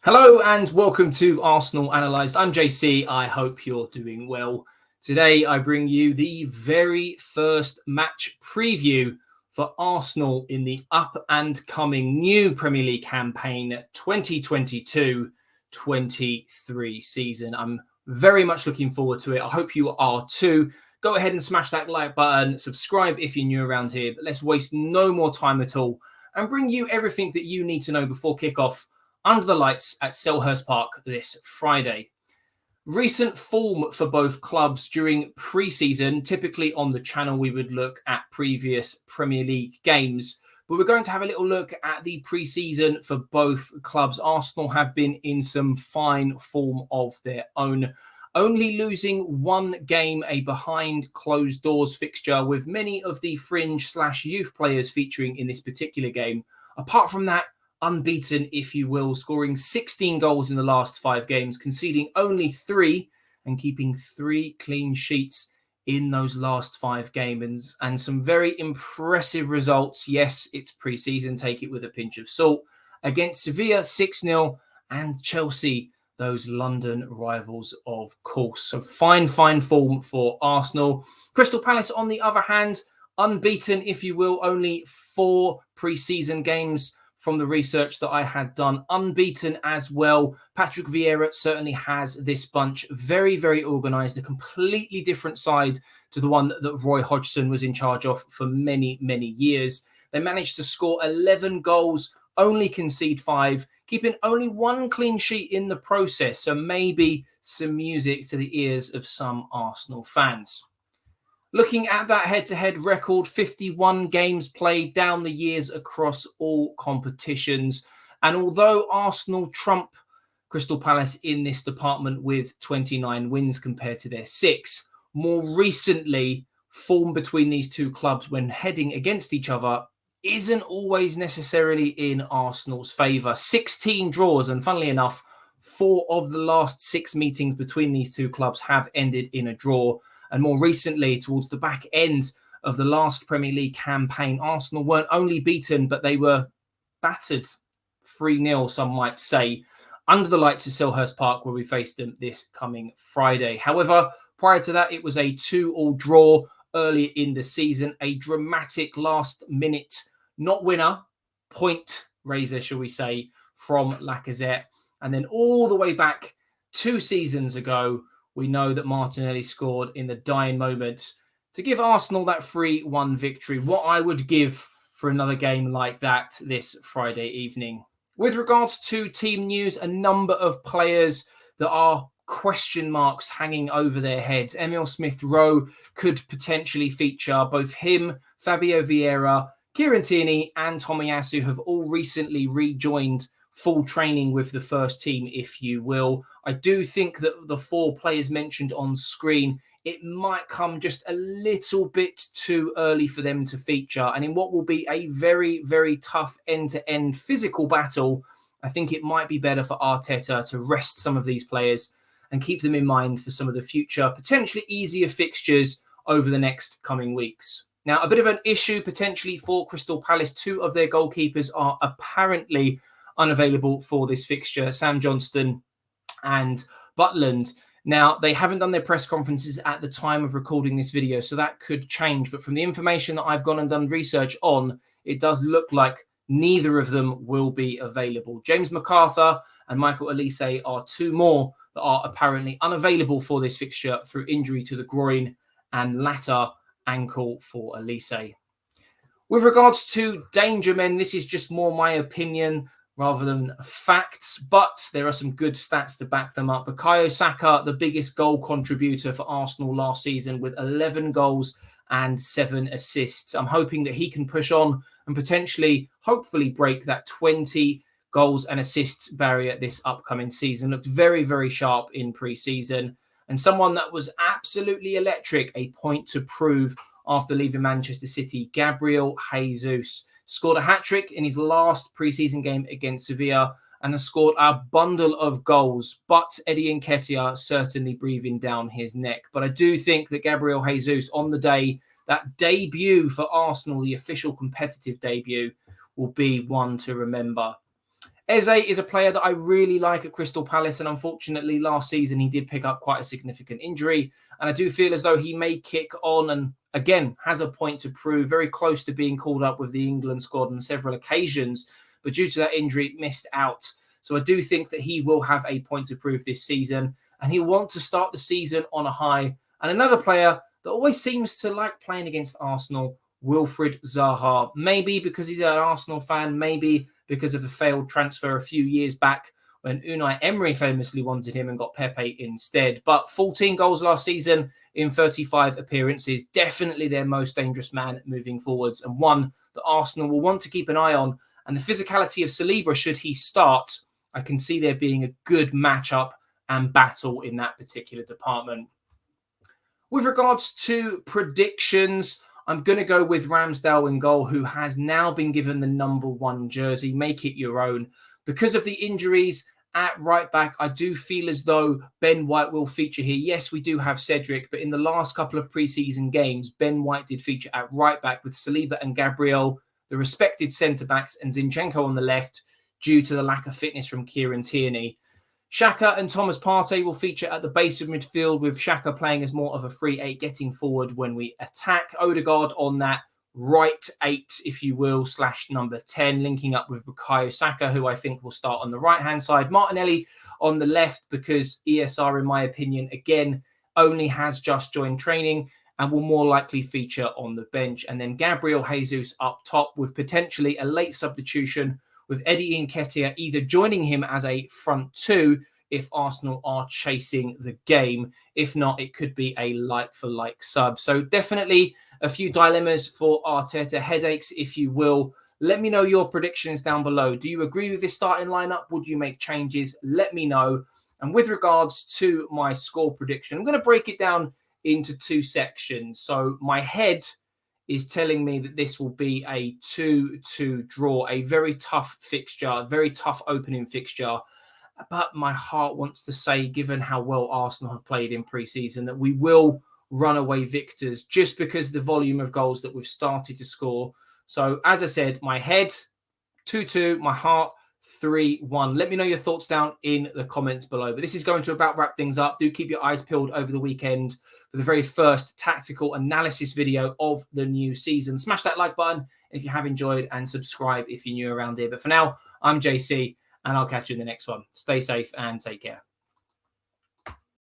Hello and welcome to Arsenal Analysed. I'm JC. I hope you're doing well. Today I bring you the very first match preview for Arsenal in the up and coming new Premier League campaign 2022-23 season. I'm very much looking forward to it. I hope you are too. Go ahead and smash that like button, subscribe if you're new around here, but let's waste no more time at all and bring you everything that you need to know before kickoff under the lights at Selhurst Park this Friday. Recent form for both clubs during pre-season. Typically on the channel, we would look at previous Premier League games, but we're going to have a little look at the pre-season for both clubs. Arsenal have been in some fine form of their own, only losing one game, a behind closed doors fixture with many of the fringe/youth players featuring in this particular game. Apart from that, unbeaten, if you will, scoring 16 goals in the last 5 games, conceding only 3 and keeping 3 clean sheets in those last 5 games. And some very impressive results. Yes, it's pre-season, take it with a pinch of salt. Against Sevilla, 6-0, and Chelsea, those London rivals, of course. So fine form for Arsenal. Crystal Palace, on the other hand, unbeaten, if you will, only 4 pre-season games from the research that I had done, unbeaten as well. Patrick Vieira certainly has this bunch very organised, a completely different side to the one that Roy Hodgson was in charge of for many years. They managed to score 11 goals, only concede 5, keeping only 1 clean sheet in the process. So maybe some music to the ears of some Arsenal fans. Looking at that head-to-head record, 51 games played down the years across all competitions. And although Arsenal trump Crystal Palace in this department with 29 wins compared to their 6, more recently, form between these two clubs when heading against each other isn't always necessarily in Arsenal's favour. 16 draws, and funnily enough, 4 of the last 6 meetings between these two clubs have ended in a draw. And more recently, towards the back end of the last Premier League campaign, Arsenal weren't only beaten, but they were battered 3-0, some might say, under the lights of Selhurst Park, where we faced them this coming Friday. However, prior to that, it was a 2-2 draw earlier in the season, a dramatic last-minute not winner, point raiser, shall we say, from Lacazette. And then all the way back 2 seasons ago, we know that Martinelli scored in the dying moments to give Arsenal that 3-1 victory. What I would give for another game like that this Friday evening. With regards to team news, a number of players that are question marks hanging over their heads. Emil Smith-Rowe could potentially feature. Both him, Fabio Vieira, Kieran Tierney and Tomiyasu have all recently rejoined full training with the first team, if you will. I do think that the 4 players mentioned on screen, it might come just a little bit too early for them to feature. And in what will be a very tough end-to-end physical battle, I think it might be better for Arteta to rest some of these players and keep them in mind for some of the future, potentially easier fixtures over the next coming weeks. Now, a bit of an issue potentially for Crystal Palace. 2 of their goalkeepers are apparently unavailable for this fixture, Sam Johnston and Butland. Now, they haven't done their press conferences at the time of recording this video, so that could change. But from the information that I've gone and done research on, it does look like neither of them will be available. James McArthur and Michael Olise are 2 more that are apparently unavailable for this fixture through injury to the groin and latter ankle for Olise. With regards to danger men, this is just more my opinion rather than facts, but there are some good stats to back them up. Bukayo Saka, the biggest goal contributor for Arsenal last season with 11 goals and 7 assists. I'm hoping that he can push on and potentially, hopefully, break that 20 goals and assists barrier this upcoming season. Looked very sharp in pre-season. And someone that was absolutely electric, a point to prove after leaving Manchester City, Gabriel Jesus. Scored a hat-trick in his last pre-season game against Sevilla and has scored a bundle of goals. But Eddie Nketiah certainly breathing down his neck. But I do think that Gabriel Jesus on the day, that debut for Arsenal, the official competitive debut, will be one to remember. Eze is a player that I really like at Crystal Palace, and unfortunately last season he did pick up quite a significant injury, and I do feel as though he may kick on and again has a point to prove, very close to being called up with the England squad on several occasions, but due to that injury missed out. So I do think that he will have a point to prove this season, and he'll want to start the season on a high. And another player that always seems to like playing against Arsenal, Wilfried Zaha, maybe because he's an Arsenal fan, maybe because of the failed transfer a few years back when Unai Emery famously wanted him and got Pepe instead. But 14 goals last season in 35 appearances, definitely their most dangerous man moving forwards, and one that Arsenal will want to keep an eye on. And the physicality of Saliba, should he start, I can see there being a good matchup and battle in that particular department. With regards to predictions, I'm going to go with Ramsdale in goal, who has now been given the #1 jersey. Make it your own. Because of the injuries at right back, I do feel as though Ben White will feature here. Yes, we do have Cedric, but in the last couple of preseason games, Ben White did feature at right back with Saliba and Gabriel, the respected centre-backs, and Zinchenko on the left due to the lack of fitness from Kieran Tierney. Xhaka and Thomas Partey will feature at the base of midfield, with Xhaka playing as more of a free 8, getting forward when we attack. Odegaard on that right 8, if you will, / number 10, linking up with Bukayo Saka, who I think will start on the right-hand side. Martinelli on the left, because ESR, in my opinion, again, only has just joined training and will more likely feature on the bench. And then Gabriel Jesus up top, with potentially a late substitution, with Eddie Nketiah either joining him as a front 2 if Arsenal are chasing the game. If not, it could be a like-for-like sub. So definitely a few dilemmas for Arteta, headaches, if you will. Let me know your predictions down below. Do you agree with this starting lineup? Would you make changes? Let me know. And with regards to my score prediction, I'm going to break it down into 2 sections. So my head is telling me that this will be a 2-2 draw, a very tough fixture, very tough opening fixture. But my heart wants to say, given how well Arsenal have played in pre-season, that we will run away victors, just because of the volume of goals that we've started to score. So as I said, my head 2-2, my heart 3-1. Let me know your thoughts down in the comments below. But this is going to about wrap things up. Do keep your eyes peeled over the weekend for the very first tactical analysis video of the new season. Smash that like button if you have enjoyed, and subscribe if you're new around here. But for now, I'm JC, and I'll catch you in the next one. Stay safe and take care.